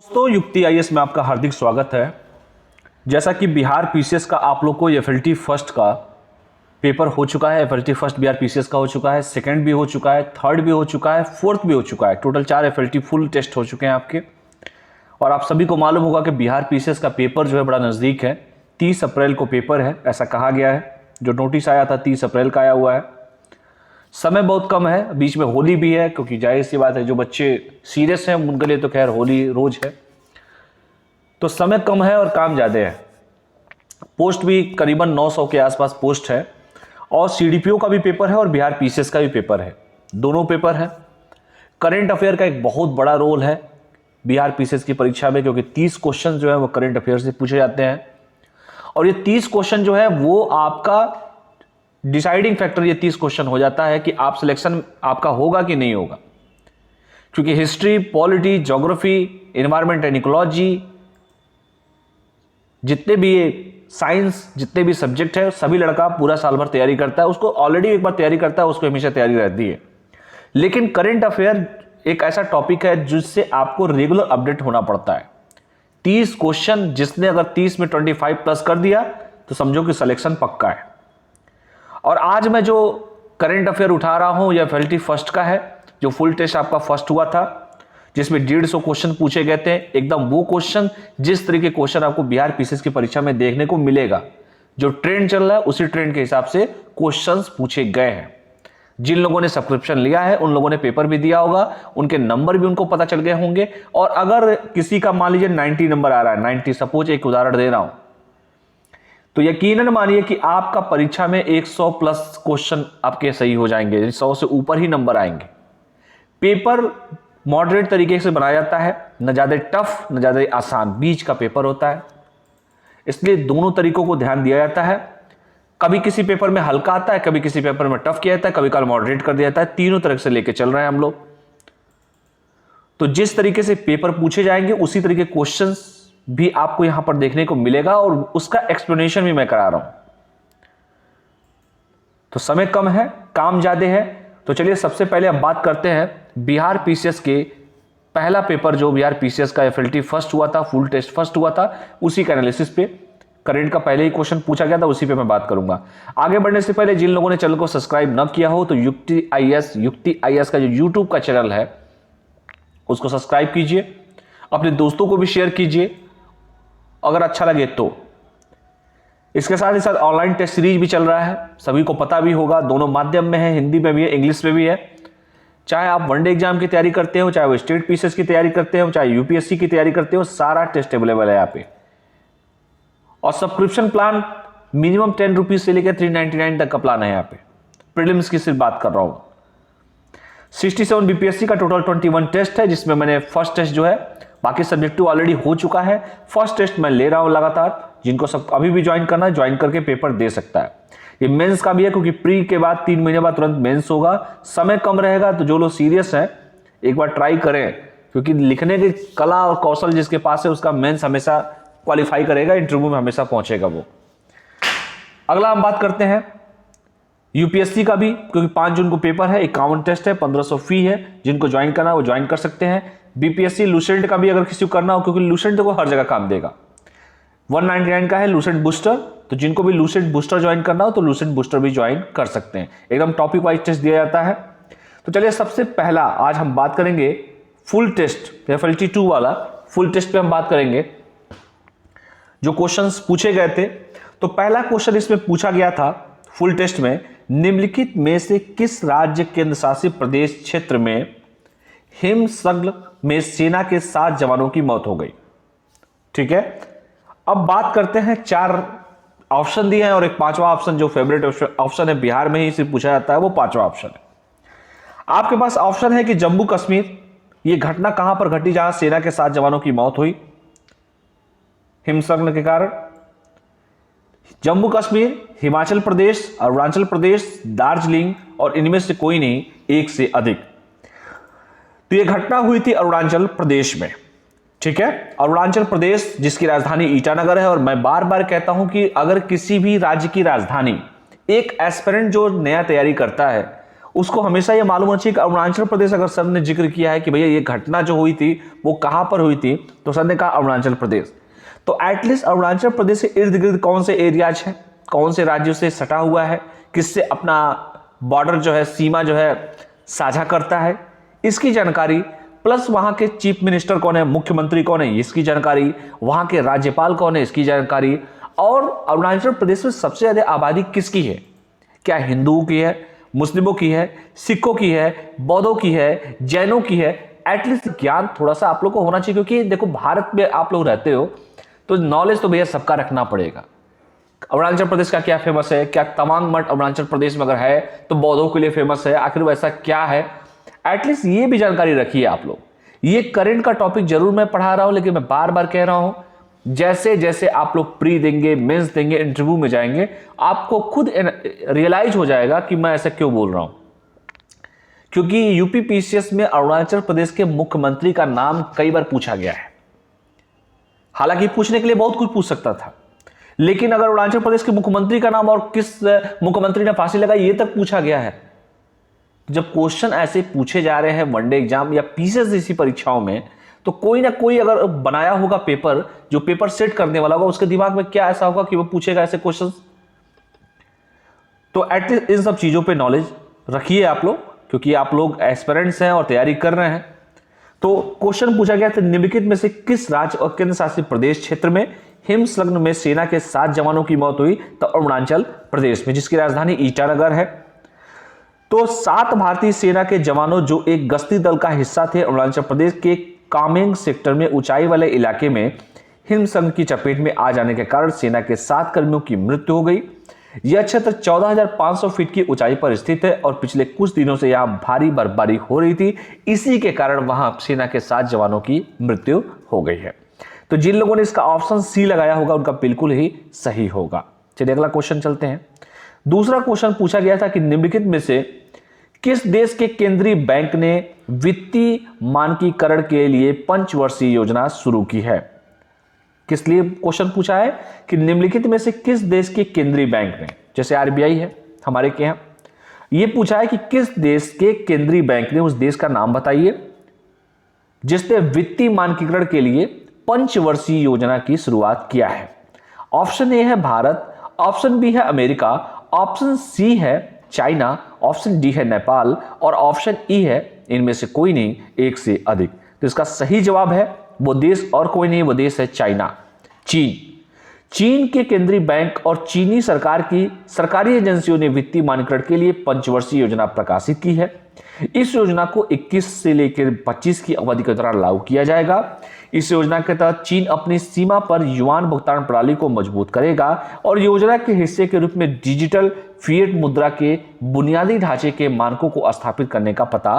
दोस्तों युक्ति आईएएस में आपका हार्दिक स्वागत है। जैसा कि बिहार पीसीएस का आप लोग को एफएलटी फर्स्ट का पेपर हो चुका है, एफएलटी फर्स्ट बिहार पीसीएस का हो चुका है, सेकंड भी हो चुका है, थर्ड भी हो चुका है, फोर्थ भी हो चुका है। टोटल 4 एफएलटी फुल टेस्ट हो चुके हैं आपके। और आप सभी को मालूम होगा कि बिहार पीसीएस का पेपर जो है बड़ा नज़दीक है। 30 अप्रैल को पेपर है, ऐसा कहा गया है। जो नोटिस आया था 30 अप्रैल का आया हुआ है। समय बहुत कम है, बीच में होली भी है, क्योंकि जाहिर सी बात है जो बच्चे सीरियस हैं उनके लिए तो खैर होली रोज है, तो समय कम है और काम ज़्यादा है। पोस्ट भी करीबन 900 के आसपास पोस्ट है। और सीडीपीओ का भी पेपर है और बिहार पीसीएस का भी पेपर है, दोनों पेपर हैं। करंट अफेयर का एक बहुत बड़ा रोल है बिहार पीसीएस की परीक्षा में, क्योंकि 30 क्वेश्चन जो है वो करंट अफेयर से पूछे जाते हैं। और ये 30 क्वेश्चन जो है वो आपका डिसाइडिंग फैक्टर, ये 30 क्वेश्चन हो जाता है कि आप सिलेक्शन आपका होगा कि नहीं होगा। क्योंकि history, polity, geography, environment and ecology, जितने भी ये साइंस, जितने भी सब्जेक्ट है, सभी लड़का पूरा साल भर तैयारी करता है। उसको ऑलरेडी एक बार तैयारी करता है, उसको हमेशा तैयारी रहती है। लेकिन करंट अफेयर एक ऐसा टॉपिक है जिससे आपको रेगुलर अपडेट होना पड़ता है। 30 क्वेश्चन, जिसने अगर 30 में 25 प्लस कर दिया तो समझो कि सिलेक्शन पक्का है। और आज मैं जो करंट अफेयर उठा रहा हूं, यह एफएलटी फर्स्ट का है, जो फुल टेस्ट आपका फर्स्ट हुआ था, जिसमें 150 क्वेश्चन पूछे गए थे। एकदम वो क्वेश्चन, जिस तरह के क्वेश्चन आपको बिहार पीसीएस की परीक्षा में देखने को मिलेगा। जो ट्रेंड चल रहा है उसी ट्रेंड के हिसाब से क्वेश्चंस पूछे गए हैं। जिन लोगों ने सब्सक्रिप्शन लिया है उन लोगों ने पेपर भी दिया होगा, उनके नंबर भी उनको पता चल गए होंगे। और अगर किसी का मान लीजिए 90 नंबर आ रहा है, 90 सपोज, एक उदाहरण दे रहा हूं, तो यकीनन मानिए कि आपका परीक्षा में 100 प्लस क्वेश्चन आपके सही हो जाएंगे, 100 से ऊपर ही नंबर आएंगे। पेपर मॉडरेट तरीके से बनाया जाता है, न ज्यादा टफ न ज्यादा आसान, बीच का पेपर होता है। इसलिए दोनों तरीकों को ध्यान दिया जाता है। कभी किसी पेपर में हल्का आता है, कभी किसी पेपर में टफ किया जाता है, कभी कभी मॉडरेट कर दिया जाता है। तीनों तरह से लेके चल रहे हैं हम लोग। तो जिस तरीके से पेपर पूछे जाएंगे उसी तरीके क्वेश्चंस भी आपको यहां पर देखने को मिलेगा, और उसका एक्सप्लेनेशन भी मैं करा रहा हूं। तो समय कम है, काम ज्यादा है। तो चलिए सबसे पहले हम बात करते हैं बिहार पीसीएस के पहला पेपर, जो बिहार पीसीएस का एफएलटी फर्स्ट हुआ था, फुल टेस्ट फर्स्ट हुआ था, उसी का एनालिसिस पे। करंट का पहले ही क्वेश्चन पूछा गया था, उसी पे मैं बात करूंगा। आगे बढ़ने से पहले जिन लोगों ने चैनल को सब्सक्राइब न किया हो तो युक्ति आईएएस का जो यूट्यूब का चैनल है उसको सब्सक्राइब कीजिए, अपने दोस्तों को भी शेयर कीजिए अगर अच्छा लगे तो। इसके साथ ही साथ ऑनलाइन टेस्ट सीरीज भी चल रहा है, सभी को पता भी होगा। दोनों माध्यम में है, हिंदी में भी है, इंग्लिश में भी है। चाहे आप वनडे एग्जाम की तैयारी करते हो, चाहे वो स्टेट पीसीएस की तैयारी करते हो, चाहे यूपीएससी की तैयारी करते हो, सारा टेस्ट अवेलेबल है यहाँ पे। और सब्सक्रिप्शन प्लान मिनिमम 10 रुपीज से लेकर 399 तक का प्लान है यहाँ पे। प्रीलिम्स की सिर्फ बात कर रहा हूं। 67 बीपीएससी का टोटल 21 टेस्ट है, जिसमें मैंने फर्स्ट टेस्ट जो है, बाकी सब्जेक्टिव ऑलरेडी हो चुका है। फर्स्ट टेस्ट मैं ले रहा हूं लगातार। जिनको सब अभी भी ज्वाइन करना है, ज्वाइन करके पेपर दे सकता है। ये मेंस का भी है, क्योंकि प्री के बाद 3 महीने बाद तुरंत मेंस होगा। समय कम रहेगा, तो जो लोग सीरियस हैं एक बार ट्राई करें, क्योंकि लिखने की कला और कौशल जिसके पास है उसका मेंस हमेशा क्वालिफाई करेगा, इंटरव्यू में हमेशा पहुंचेगा वो। अगला हम बात करते हैं यूपीएससी का भी, क्योंकि 5 जून को पेपर है, 51 टेस्ट है, 1500 फी है। जिनको ज्वाइन करना है वो ज्वाइन कर सकते हैं। बीपीएससी लूसेंट का भी अगर किसी को करना हो, क्योंकि लूसेंट को हर जगह काम देगा। 199 का है लूसेंट बूस्टर, तो जिनको भी लूसेंट बूस्टर ज्वाइन करना हो तो लूसेंट बूस्टर भी ज्वाइन कर सकते हैं। एकदम टॉपिक वाइज टेस्ट दिया जाता है। तो चलिए सबसे पहला आज हम बात करेंगे फुल टेस्ट, एफएलटी 2 वाला फुल टेस्ट पे हम बात करेंगे, जो क्वेश्चंस पूछे गए थे। तो पहला क्वेश्चन इसमें पूछा गया था फुल टेस्ट में, निम्नलिखित में से किस राज्य केंद्र शासित प्रदेश क्षेत्र में हिमशक्ल में सेना के 7 जवानों की मौत हो गई। ठीक है, अब बात करते हैं। 4 ऑप्शन दिए हैं और एक 5वां ऑप्शन जो फेवरेट ऑप्शन है, बिहार में ही सिर्फ पूछा जाता है, वो 5वां ऑप्शन है। आपके पास ऑप्शन है कि जम्मू कश्मीर, ये घटना कहां पर घटी जहां सेना के 7 जवानों की मौत हुई हिमशक्ल के कारण। जम्मू कश्मीर, हिमाचल प्रदेश, अरुणाचल प्रदेश, दार्जिलिंग, और इनमें से कोई नहीं, एक से अधिक। तो यह घटना हुई थी अरुणाचल प्रदेश में। ठीक है, अरुणाचल प्रदेश जिसकी राजधानी ईटानगर है। और मैं बार बार कहता हूं कि अगर किसी भी राज्य की राजधानी, एक एस्पिरेंट जो नया तैयारी करता है उसको हमेशा ये मालूम होना चाहिए कि अरुणाचल प्रदेश, अगर सर ने जिक्र किया है कि भैया ये घटना जो हुई थी वो कहां पर हुई थी, तो सर ने कहा अरुणाचल प्रदेश, तो एटलीस्ट अरुणाचल प्रदेश के इर्द गिर्द कौन से एरियाज है, कौन से राज्यों से सटा हुआ है, किससे अपना बॉर्डर जो है, सीमा जो है साझा करता है, इसकी जानकारी, प्लस वहां के चीफ मिनिस्टर कौन है, मुख्यमंत्री कौन है, इसकी जानकारी, वहां के राज्यपाल कौन है, इसकी जानकारी, और अरुणाचल प्रदेश में सबसे ज्यादा आबादी किसकी है, क्या हिंदुओं की है, मुस्लिमों की है, सिखों की है, बौद्धों की है, जैनों की है, एटलीस्ट ज्ञान थोड़ा सा आप लोग को होना चाहिए, क्योंकि देखो भारत में आप लोग रहते हो तो नॉलेज तो भैया सबका रखना पड़ेगा। अरुणाचल प्रदेश का क्या फेमस है, क्या तवांग मठ अरुणाचल प्रदेश में अगर है तो बौद्धों के लिए फेमस है, आखिर वैसा क्या है, एटलीस्ट ये भी जानकारी रखिए आप लोग। ये करंट का टॉपिक जरूर मैं पढ़ा रहा हूं, लेकिन मैं बार बार कह रहा हूं, जैसे जैसे आप लोग प्री देंगे, मेंस देंगे, इंटरव्यू में जाएंगे, आपको खुद रियलाइज हो जाएगा कि मैं ऐसा क्यों बोल रहा हूं। क्योंकि यूपी पीसीएस में अरुणाचल प्रदेश के मुख्यमंत्री का नाम कई बार पूछा गया है। हालांकि पूछने के लिए बहुत कुछ पूछ सकता था, लेकिन अगर अरुणाचल प्रदेश के मुख्यमंत्री का नाम और किस मुख्यमंत्री ने फांसी लगाई ये तक पूछा गया है। जब क्वेश्चन ऐसे पूछे जा रहे हैं वनडे एग्जाम या पीसीएस जैसी परीक्षाओं में, तो कोई ना कोई अगर बनाया होगा पेपर, जो पेपर सेट करने वाला होगा, उसके दिमाग में क्या ऐसा होगा कि वो पूछेगा ऐसे क्वेश्चन। तो एटलीस्ट इन सब चीजों पे नॉलेज रखिए आप लोग, क्योंकि आप लोग एस्पिरेंट्स हैं और तैयारी कर रहे हैं। तो क्वेश्चन पूछा गया था, निम्नलिखित में से किस राज्य और केंद्र शासित प्रदेश क्षेत्र में हिमस्खलन में सेना के 7 जवानों की मौत हुई, तो अरुणाचल प्रदेश में, जिसकी राजधानी ईटानगर है। तो 7 भारतीय सेना के जवानों जो एक गश्ती दल का हिस्सा थे, अरुणाचल प्रदेश के कामेंग सेक्टर में ऊंचाई वाले इलाके में हिमस्खलन की चपेट में आ जाने के कारण सेना के 7 कर्मियों की मृत्यु हो गई। यह क्षेत्र 14,500 फीट की ऊंचाई पर स्थित है और पिछले कुछ दिनों से यहां भारी बर्फबारी हो रही थी, इसी के कारण वहां सेना के 7 जवानों की मृत्यु हो गई है। तो जिन लोगों ने इसका ऑप्शन सी लगाया होगा उनका बिल्कुल ही सही होगा। चलिए अगला क्वेश्चन चलते हैं। दूसरा क्वेश्चन पूछा गया था कि निम्नलिखित में से किस देश के केंद्रीय बैंक ने वित्तीय मानकीकरण के लिए पंचवर्षीय योजना शुरू की है। किस लिए क्वेश्चन पूछा है कि निम्नलिखित में से किस देश के केंद्रीय बैंक ने, जैसे आरबीआई है हमारे के यहां, यह पूछा है कि किस देश के केंद्रीय बैंक ने, उस देश का नाम बताइए जिसने वित्तीय मानकीकरण के लिए पंचवर्षीय योजना की शुरुआत किया है। ऑप्शन ए है भारत, ऑप्शन बी है अमेरिका, ऑप्शन सी है चाइना, ऑप्शन डी है नेपाल और ऑप्शन ई है इनमें से कोई नहीं, एक से अधिक। तो इसका सही जवाब है वो देश और कोई नहीं, वो देश है चाइना, चीन। चीन के केंद्रीय बैंक और चीनी सरकार की सरकारी एजेंसियों ने वित्तीय मानकीकरण के लिए पंचवर्षीय योजना प्रकाशित की है। इस योजना को 21 से लेकर 25 की अवधि के दौरान लागू किया जाएगा। इस योजना के तहत चीन अपनी सीमा पर युआन भुगतान प्रणाली को मजबूत करेगा और योजना के हिस्से के रूप में डिजिटल फिएट मुद्रा के बुनियादी ढांचे के मानकों को स्थापित करने का पता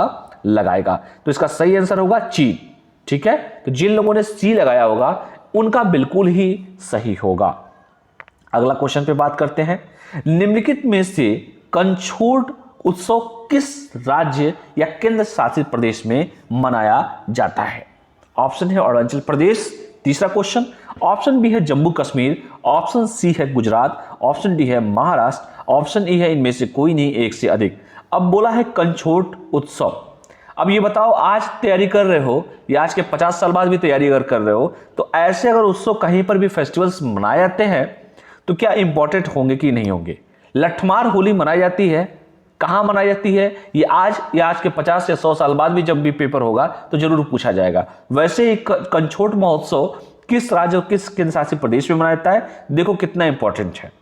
लगाएगा। तो इसका सही आंसर होगा चीन। ठीक है, तो जिन लोगों ने सी लगाया होगा उनका बिल्कुल ही सही होगा। अगला क्वेश्चन पे बात करते हैं। निम्नलिखित में से कंछोट उत्सव किस राज्य या केंद्र शासित प्रदेश में मनाया जाता है। ऑप्शन है अरुणाचल प्रदेश, तीसरा क्वेश्चन, ऑप्शन बी है जम्मू कश्मीर, ऑप्शन सी है गुजरात, ऑप्शन डी है महाराष्ट्र, ऑप्शन ई है इनमें से कोई नहीं, एक से अधिक। अब बोला है कंछोट उत्सव। अब ये बताओ, आज तैयारी कर रहे हो या आज के 50 साल बाद भी तैयारी अगर कर रहे हो, तो ऐसे अगर उत्सव कहीं पर भी फेस्टिवल्स मनाए जाते हैं तो क्या इंपॉर्टेंट होंगे कि नहीं होंगे। लठमार होली मनाई जाती है, कहां मनाई जाती है, ये आज या आज के 50 या 100 साल बाद भी जब भी पेपर होगा तो जरूर पूछा जाएगा। वैसे ही कंछोट महोत्सव किस राज्य और किस केंद्र शासित प्रदेश में मनाया जाता है, देखो कितना इंपॉर्टेंट है।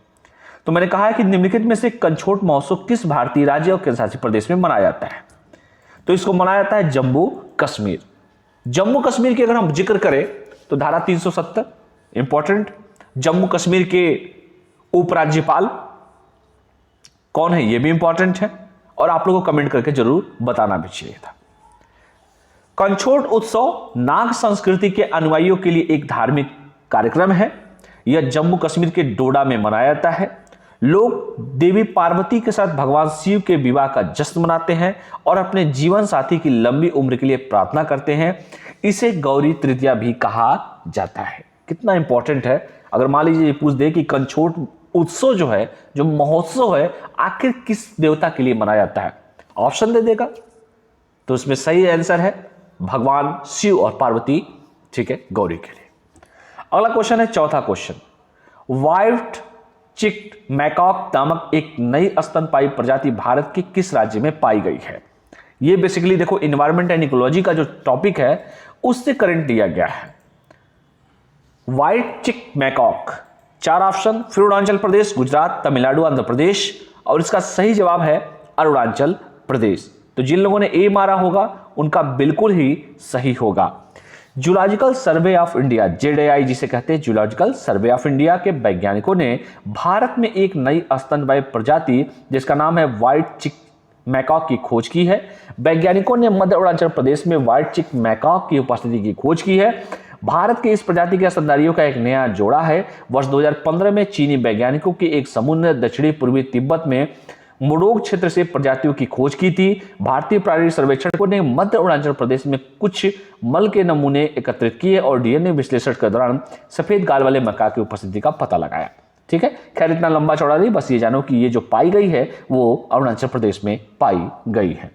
तो मैंने कहा है कि निम्नलिखित में से कंछोट महोत्सव किस भारतीय राज्य और केंद्र शासित प्रदेश में मनाया जाता है, तो इसको मनाया जाता है जम्मू कश्मीर। जम्मू कश्मीर की अगर हम जिक्र करें तो धारा 370 इंपॉर्टेंट। जम्मू कश्मीर के उपराज्यपाल कौन है ये भी इंपॉर्टेंट है और आप लोगों को कमेंट करके जरूर बताना भी चाहिए था। कंछोट उत्सव नाग संस्कृति के अनुयायियों के लिए एक धार्मिक कार्यक्रम है। यह जम्मू कश्मीर के डोडा में मनाया जाता है। लोग देवी पार्वती के साथ भगवान शिव के विवाह का जश्न मनाते हैं और अपने जीवन साथी की लंबी उम्र के लिए प्रार्थना करते हैं। इसे गौरी तृतीया भी कहा जाता है। कितना इंपॉर्टेंट है। अगर मान लीजिए पूछ दे कि कंछोट उत्सव जो है, जो महोत्सव है, आखिर किस देवता के लिए मनाया जाता है, ऑप्शन दे देगा। तो इसमें सही आंसर है भगवान शिव और पार्वती, ठीक है, गौरी के लिए। अगला क्वेश्चन है, चौथा क्वेश्चन, व्हाइट चिक्ड मैकॉक नामक एक नई स्तनपायी प्रजाति भारत के किस राज्य में पाई गई है? ये बेसिकली देखो एनवायरमेंट एंड इकोलॉजी का जो टॉपिक है उससे करंट दिया गया है। व्हाइट चिक मैकॉक, 4 ऑप्शन, फिर अरुणाचल प्रदेश, गुजरात, तमिलनाडु, आंध्र प्रदेश, और इसका सही जवाब है अरुणाचल प्रदेश। तो जिन लोगों ने ए मारा होगा उनका बिल्कुल ही सही होगा। जूलॉजिकल सर्वे ऑफ इंडिया, जेडआई जिसे कहते हैं, जूलॉजिकल सर्वे ऑफ इंडिया के वैज्ञानिकों ने भारत में एक नई स्तनपायी प्रजाति जिसका नाम है व्हाइट चिक मैकॉक की खोज की है। वैज्ञानिकों ने मध्य अरुणाचल प्रदेश में व्हाइट चिक मैकॉक की उपस्थिति की खोज की है। भारत के इस प्रजाति के स्तनधारियों का एक नया जोड़ा है। वर्ष 2015 में चीनी वैज्ञानिकों के एक समूह ने दक्षिणी पूर्वी तिब्बत में मुडोग क्षेत्र से प्रजातियों की खोज की थी। भारतीय प्राणी सर्वेक्षकों ने मध्य अरुणाचल प्रदेश में कुछ मल के नमूने एकत्रित किए और डीएनए विश्लेषण के दौरान सफेद गाल वाले मैकाक की उपस्थिति का पता लगाया। ठीक है, खैर इतना लंबा चौड़ा नहीं, बस ये जानो कि ये जो पाई गई है वो अरुणाचल प्रदेश में पाई गई है।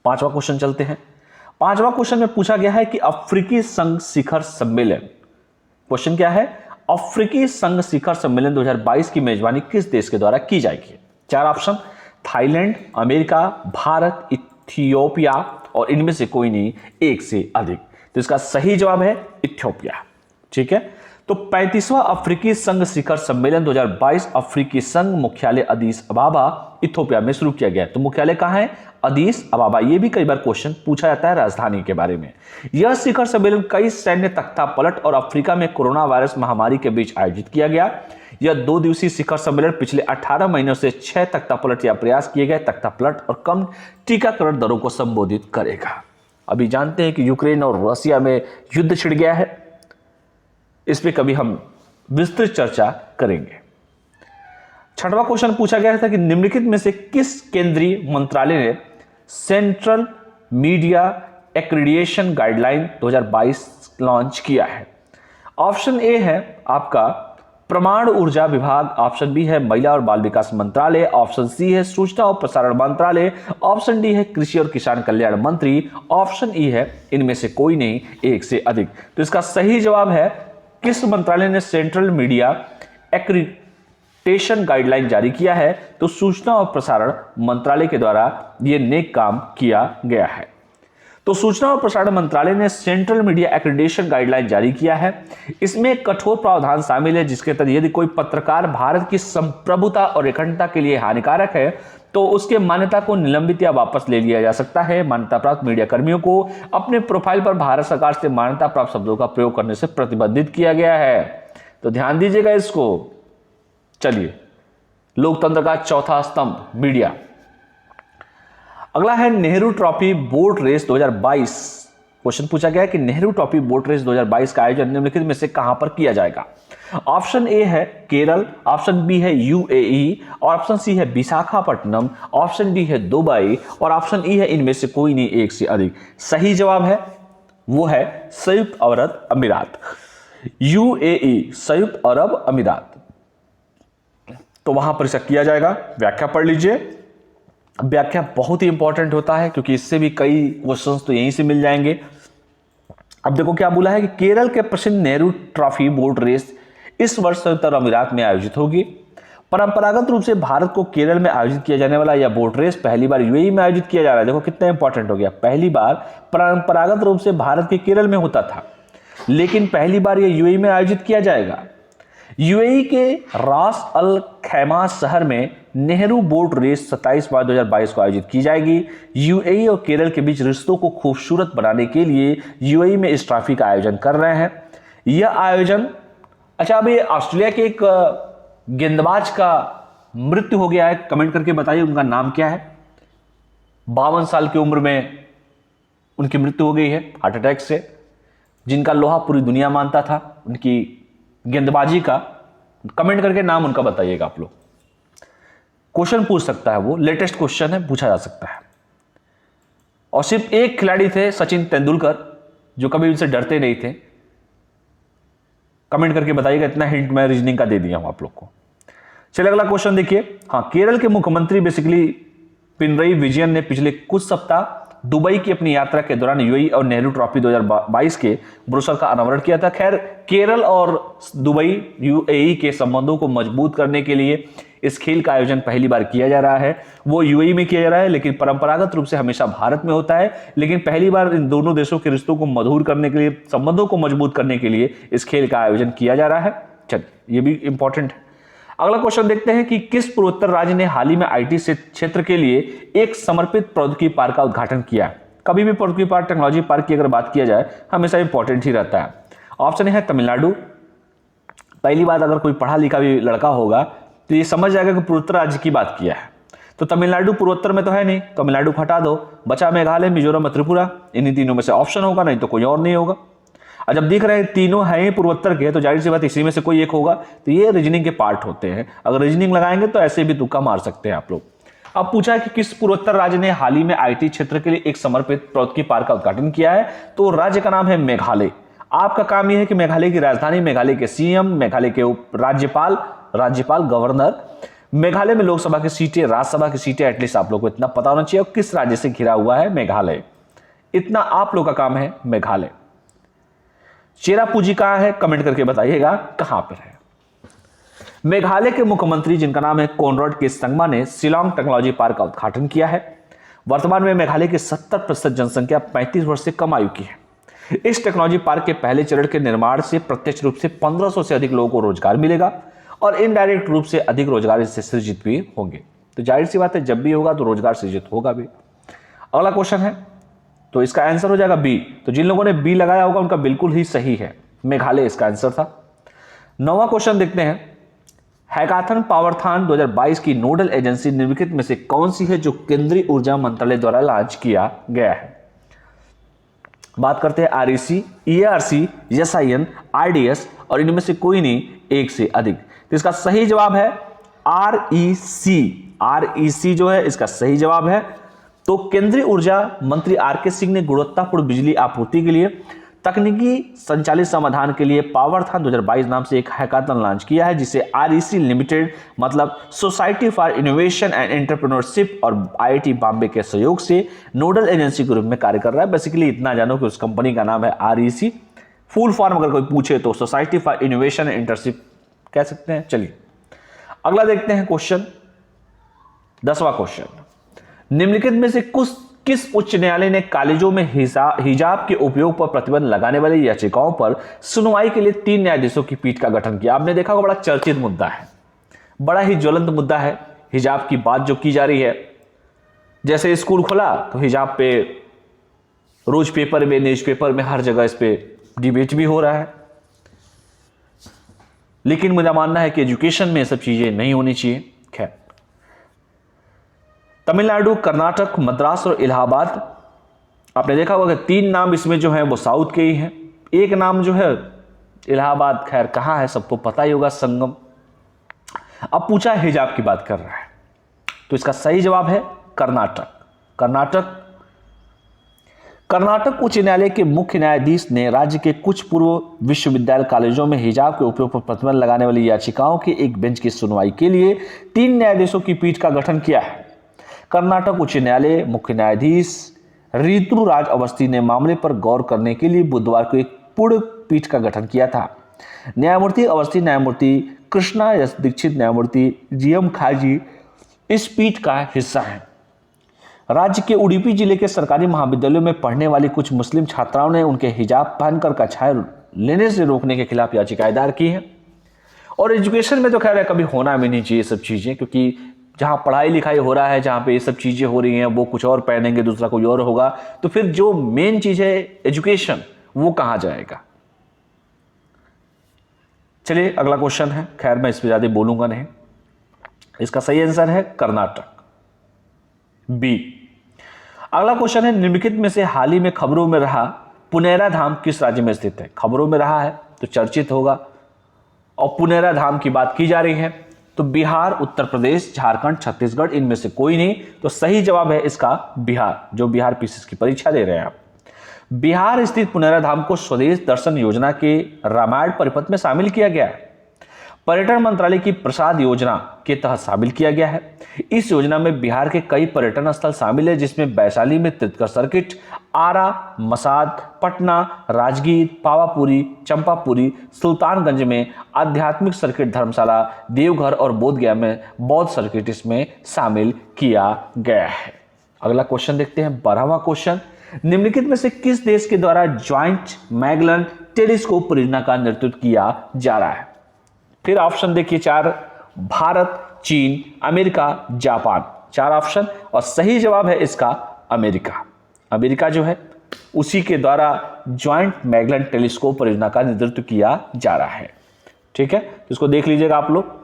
5वां क्वेश्चन चलते हैं। 5वां क्वेश्चन में पूछा गया है कि अफ्रीकी संघ शिखर सम्मेलन, क्वेश्चन क्या है, अफ्रीकी संघ शिखर सम्मेलन 2022 की मेजबानी किस देश के द्वारा की जाएगी? 4 option, Thailand, America, Bharat, Ethiopia, और इनमें से कोई नहीं, एक से अधिक। तो इसका सही जवाब है इथियोपिया। ठीक है, तो 35वां अफ्रीकी संघ शिखर सम्मेलन 2022 अफ्रीकी संघ मुख्यालय अदीस अबाबा इथियोपिया में शुरू किया गया। तो मुख्यालय कहां है? अदीस अबाबा। यह भी कई बार क्वेश्चन पूछा जाता है राजधानी के बारे में। यह शिखर सम्मेलन कई सैन्य तख्ता पलट और अफ्रीका में कोरोना वायरस महामारी के बीच आयोजित किया गया। यह 2 दिवसीय शिखर सम्मेलन पिछले 18 महीनों से 6 तख्ता पलट या प्रयास किए गए तख्ता पलट और कम टीकाकरण दरों को संबोधित करेगा। अभी जानते हैं कि यूक्रेन और रशिया में युद्ध छिड़ गया है, इस पे कभी हम विस्तृत चर्चा करेंगे। 6वां क्वेश्चन पूछा गया था कि निम्नलिखित में से किस केंद्रीय मंत्रालय ने central media accreditation guideline 2022 launch किया है? ऑप्शन ए है आपका परमाणु ऊर्जा विभाग, ऑप्शन बी है महिला और बाल विकास मंत्रालय, ऑप्शन सी है सूचना और प्रसारण मंत्रालय, ऑप्शन डी है कृषि और किसान कल्याण मंत्री, ऑप्शन ई है इनमें से कोई नहीं, एक से अधिक। तो इसका सही जवाब है किस मंत्रालय ने सेंट्रल मीडिया एक्रीडिएशन गाइडलाइन जारी किया है? तो सूचना और प्रसारण मंत्रालय के द्वारा यह नेक काम किया गया है। तो सूचना और प्रसारण मंत्रालय ने सेंट्रल मीडिया एक्रीडिएशन गाइडलाइन जारी किया है। इसमें एक कठोर प्रावधान शामिल है जिसके तहत यदि कोई पत्रकार भारत की संप्रभुता और अखंडता के लिए हानिकारक है तो उसके मान्यता को निलंबित या वापस ले लिया जा सकता है। मान्यता प्राप्त मीडिया कर्मियों को अपने प्रोफाइल पर भारत सरकार से मान्यता प्राप्त शब्दों का प्रयोग करने से प्रतिबंधित किया गया है। तो ध्यान दीजिएगा इसको। चलिए, लोकतंत्र का चौथा स्तंभ मीडिया। अगला है Nehru trophy boat race 2022। Question पूछा गया है कि नेहरू ट्रॉफी बोट रेस 2022 का आयोजन निम्नलिखित में से कहां पर किया जाएगा? ऑप्शन ए है केरल, ऑप्शन बी है यूएई, और ऑप्शन सी है विशाखापट्टनम, ऑप्शन डी है दुबई, और ऑप्शन ई है इनमें से कोई नहीं, एक से अधिक। सही जवाब है वो है संयुक्त अरब अमीरात, यूएई, संयुक्त अरब अमीरात। तो वहां पर इसे किया जाएगा। व्याख्या पढ़ लीजिए। व्याख्या बहुत ही इंपॉर्टेंट होता है क्योंकि इससे भी कई क्वेश्चंस तो यहीं से मिल जाएंगे। अब देखो क्या बोला है कि केरल के प्रसिद्ध नेहरू ट्रॉफी बोट रेस इस वर्ष संयुक्त अरब अमीरात में आयोजित होगी। परंपरागत रूप से भारत को केरल में आयोजित किया जाने वाला यह बोट रेस पहली बार यूएई में आयोजित किया जा रहा है। देखो कितना इंपॉर्टेंट हो गया, पहली बार परंपरागत रूप से भारत के केरल में होता था, लेकिन पहली बार यह यूएई में आयोजित किया जाएगा। यूएई के रास अल खैमा शहर में नेहरू बोट रेस 27 मार्च 2022 को आयोजित की जाएगी। यूएई और केरल के बीच रिश्तों को खूबसूरत बनाने के लिए यूएई में इस ट्रॉफी का आयोजन कर रहे हैं। यह आयोजन, अच्छा अभी ऑस्ट्रेलिया के एक गेंदबाज का मृत्यु हो गया है, कमेंट करके बताइए उनका नाम क्या है। 52 साल की उम्र में उनकी मृत्यु हो गई है हार्ट अटैक से, जिनका लोहा पूरी दुनिया मानता था, उनकी गेंदबाजी का। कमेंट करके नाम उनका बताइएगा आप लोग। क्वेश्चन पूछ सकता है, वो लेटेस्ट क्वेश्चन है, पूछा जा सकता है। और सिर्फ एक खिलाड़ी थे सचिन तेंदुलकर, जो कभी उनसे डरते नहीं थे। कमेंट करके बताइएगा, इतना हिंट मैं रीजनिंग का दे दिया हूं आप लोग को। चलिए अगला क्वेश्चन देखिए। हाँ, केरल के मुख्यमंत्री बेसिकली पिनरई विजयन ने पिछले कुछ सप्ताह दुबई की अपनी यात्रा के दौरान यूएई और नेहरू ट्रॉफी 2022 के ब्रोशर का अनावरण किया था। खैर, केरल और दुबई यूएई के संबंधों को मजबूत करने के लिए इस खेल का आयोजन पहली बार किया जा रहा है। वो यूएई में किया जा रहा है, लेकिन परंपरागत रूप से हमेशा भारत में होता है। लेकिन पहली बार इन दोनों देशों के रिश्तों को मधुर करने के लिए, संबंधों को मजबूत करने के लिए इस खेल का आयोजन किया जा रहा है। चलिए, ये भी इंपॉर्टेंट है। अगला क्वेश्चन देखते हैं कि किस पूर्वोत्तर राज्य ने हाल ही में आईटी क्षेत्र के लिए एक समर्पित प्रौद्योगिकी पार्क का उद्घाटन किया। कभी भी प्रौद्योगिकी पार्क, टेक्नोलॉजी पार्क की अगर बात किया जाए, हमेशा इंपॉर्टेंट ही रहता है। ऑप्शन है तमिलनाडु। पहली बात, अगर कोई पढ़ा लिखा भी लड़का होगा तो ये समझ जाएगा कि पूर्वोत्तर राज्य की बात किया है। तो तमिलनाडु पूर्वोत्तर में तो है नहीं, तमिलनाडु को हटा दो, बचा मेघालय, मिजोरम और त्रिपुरा। इन्हीं तीनों में से ऑप्शन होगा, नहीं तो कोई और नहीं होगा। और जब दिख रहे हैं तीनों हैं पूर्वोत्तर के, तो जाहिर सी बात इसी में से कोई एक होगा। तो ये रीजनिंग के पार्ट होते हैं। अगर रीजनिंग लगाएंगे तो ऐसे भी तुक्का मार सकते हैं आप लोग। अब पूछा है कि किस पूर्वोत्तर राज्य ने हाल ही में आईटी क्षेत्र के लिए एक समर्पित प्रौद्योगिकी पार्क का उद्घाटन किया है, तो राज्य का नाम है मेघालय। आपका काम यह है कि मेघालय की राजधानी, मेघालय के सीएम, मेघालय के राज्यपाल, गवर्नर, मेघालय में लोकसभा की सीटें, राज्यसभा की सीटें, एटलीस्ट आप लोग को इतना पता होना चाहिए। किस राज्य से घिरा हुआ है मेघालय, इतना आप लोग का काम है। मेघालय चेरापूंजी कहां है, कमेंट करके बताइएगा कहां पर है। मेघालय के मुख्यमंत्री, जिनका नाम है कोनराड के संगमा, ने शिलांग टेक्नोलॉजी पार्क का उद्घाटन किया है। वर्तमान में मेघालय की 70% जनसंख्या 35 वर्ष से कम आयु की है। इस टेक्नोलॉजी पार्क के पहले चरण के निर्माण से प्रत्यक्ष रूप से 1500 से अधिक लोगों को रोजगार मिलेगा और इनडायरेक्ट रूप से अधिक रोजगार इससे सृजित भी होंगे। तो जाहिर सी बात है, जब भी होगा तो रोजगार सृजित होगा भी। अगला क्वेश्चन है, तो इसका आंसर हो जाएगा बी। तो जिन लोगों ने बी लगाया होगा उनका बिल्कुल ही सही है, मेघालय इसका आंसर था। 9वां क्वेश्चन देखते हैं, हैकाथन पावरथॉन 2022 की नोडल एजेंसी निम्नलिखित में से कौन सी है जो केंद्रीय ऊर्जा मंत्रालय द्वारा लॉन्च किया गया है। बात करते हैं आरईसी, ईआरसी, एसआईएन, आरडीएस और इनमें से कोई नहीं, एक से अधिक। तो इसका सही जवाब है आरईसी। आरईसी जो है इसका सही जवाब है। तो केंद्रीय ऊर्जा मंत्री आरके सिंह ने गुणवत्तापूर्ण बिजली आपूर्ति के लिए तकनीकी संचालित समाधान के लिए पावरथॉन 2022 नाम से एक हैकाथन लॉन्च किया है, जिसे आरईसी लिमिटेड, मतलब society for innovation and entrepreneurship और आईआईटी बॉम्बे के सहयोग से नोडल एजेंसी के रूप में कार्य कर रहा है। बेसिकली इतना जानो कि उस कंपनी का नाम है आरईसी। फुल फॉर्म अगर कोई पूछे तो society for innovation and entrepreneurship कह सकते हैं। चलिए अगला देखते हैं क्वेश्चन, 10वां क्वेश्चन, निम्नलिखित में से किस उच्च न्यायालय ने कॉलेजों में हिजाब के उपयोग पर प्रतिबंध लगाने वाली याचिकाओं पर सुनवाई के लिए 3 न्यायाधीशों की पीठ का गठन किया। आपने देखा होगा, बड़ा चर्चित मुद्दा है, बड़ा ही ज्वलंत मुद्दा है हिजाब की बात जो की जा रही है। जैसे स्कूल खुला तो हिजाब पे रोज पेपर में, न्यूज़पेपर में, हर जगह इस पे डिबेट भी हो रहा है। लेकिन मुझे मानना है कि एजुकेशन में ये सब चीजें नहीं होनी चाहिए। खैर, तमिलनाडु, कर्नाटक, मद्रास और इलाहाबाद, आपने देखा होगा कि 3 नाम इसमें जो है वो साउथ के ही हैं। एक नाम जो है इलाहाबाद, खैर कहाँ है सबको पता ही होगा, संगम। अब पूछा हिजाब की बात कर रहा है, तो इसका सही जवाब है कर्नाटक। कर्नाटक उच्च न्यायालय के मुख्य न्यायाधीश ने राज्य के कुछ पूर्व विश्वविद्यालय कॉलेजों में हिजाब के उपयोग पर प्रतिबंध लगाने वाली याचिकाओं के एक बेंच की सुनवाई के लिए 3 न्यायाधीशों की पीठ का गठन किया है। कर्नाटक उच्च न्यायालय मुख्य न्यायाधीश ऋतुराज अवस्थी ने मामले पर गौर करने के लिए बुधवार को एक पूर्ण पीठ का गठन किया था। न्यायमूर्ति अवस्थी, न्यायमूर्ति कृष्णा एस दीक्षित, न्यायमूर्ति जीएम खाजी इस पीठ का हिस्सा है। राज्य के उडुपी जिले के सरकारी महाविद्यालयों में पढ़ने वाली कुछ मुस्लिम छात्राओं ने उनके हिजाब पहनकर कक्षाएं लेने से रोकने के खिलाफ याचिकाएं दायर की हैं। और एजुकेशन में तो खैर कभी होना भी नहीं चाहिए सब चीजें, क्योंकि जहां पढ़ाई लिखाई हो रहा है, जहां पे ये सब चीजें हो रही हैं, वो कुछ और पहनेंगे, दूसरा कोई और होगा, तो फिर जो मेन चीज है एजुकेशन, वो कहां जाएगा। चलिए अगला क्वेश्चन है, खैर मैं इस पर ज्यादा बोलूंगा नहीं। इसका सही आंसर है कर्नाटक, बी। अगला क्वेश्चन है, निम्नलिखित में से हाल ही में खबरों में रहा पुनेरा धाम किस राज्य में स्थित है। खबरों में रहा है तो चर्चित होगा, और पुनेरा धाम की बात की जा रही है तो बिहार, उत्तर प्रदेश, झारखंड, छत्तीसगढ़, इनमें से कोई नहीं। तो सही जवाब है इसका बिहार, जो बिहार पीसीएस की परीक्षा दे रहे हैं आप। बिहार स्थित पुनेरा धाम को स्वदेश दर्शन योजना के रामायण परिपथ में शामिल किया गया है। पर्यटन मंत्रालय की प्रसाद योजना के तहत शामिल किया गया है। इस योजना में बिहार के कई पर्यटन स्थल शामिल है, जिसमें वैशाली में तितकर सर्किट, आरा, मसाद, पटना, राजगीर, पावापुरी, चंपापुरी, सुल्तानगंज में आध्यात्मिक सर्किट धर्मशाला, देवघर और बोधगया में बौद्ध सर्किट इसमें शामिल किया गया है। अगला क्वेश्चन देखते हैं, 12वां क्वेश्चन, निम्नलिखित में से किस देश के द्वारा ज्वाइंट मैगलन टेलीस्कोप परियोजना का नेतृत्व किया जा रहा है? फिर ऑप्शन देखिए 4, भारत, चीन, अमेरिका, जापान। 4 ऑप्शन और सही जवाब है इसका अमेरिका। अमेरिका जो है उसी के द्वारा ज्वाइंट मैगलन टेलीस्कोप परियोजना का नेतृत्व किया जा रहा है। ठीक है, तो इसको देख लीजिएगा आप लोग।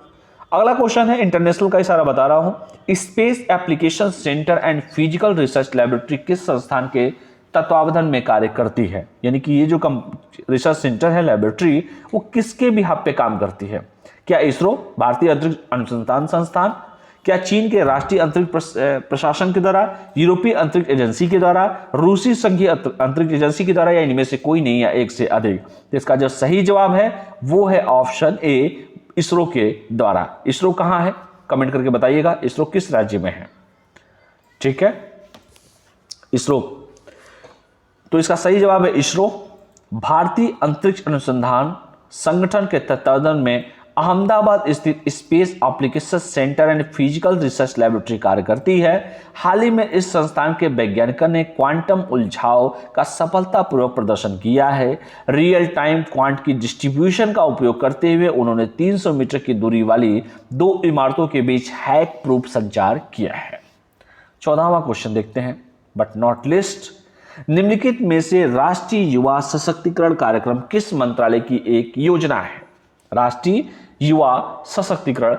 अगला क्वेश्चन है, इंटरनेशनल का इशारा बता रहा हूं, space application centre and physical research laboratory किस संस्थान के तत्वावधान में कार्य करती है? यानी कि ये जो रिसर्च सेंटर है, लैबोरेटरी, वो किसके बिहाफ पे काम करती है? क्या इसरो, भारतीय अंतरिक्ष अनुसंधान संस्थान, क्या चीन के राष्ट्रीय अंतरिक्ष प्रशासन के द्वारा, यूरोपीय अंतरिक्ष एजेंसी के द्वारा, रूसी संघीय अंतरिक्ष एजेंसी के द्वारा, या इनमें से कोई नहीं या एक से अधिक? तो इसका जो सही जवाब है वो है ऑप्शन ए, इसरो के द्वारा। इसरो कहां है? कमेंट करके बताइएगा, इसरो किस राज्य में है? ठीक है, इसरो। तो इसका सही जवाब है इसरो, भारतीय अंतरिक्ष अनुसंधान संगठन के तत्वावधान में अहमदाबाद स्थित space application centre and physical research laboratory कार्य करती है। हाल ही में इस संस्थान के वैज्ञानिकों ने क्वांटम उलझाव का सफलतापूर्वक प्रदर्शन किया है। रियल टाइम क्वांट की डिस्ट्रीब्यूशन का उपयोग करते हुए उन्होंने 300 मीटर की दूरी वाली 2 इमारतों के बीच हैक प्रूफ संचार किया है। 14वां क्वेश्चन देखते हैं, बट नॉट लिस्ट, निम्नलिखित में से राष्ट्रीय युवा सशक्तिकरण कार्यक्रम किस मंत्रालय की एक योजना है? राष्ट्रीय युवा सशक्तिकरण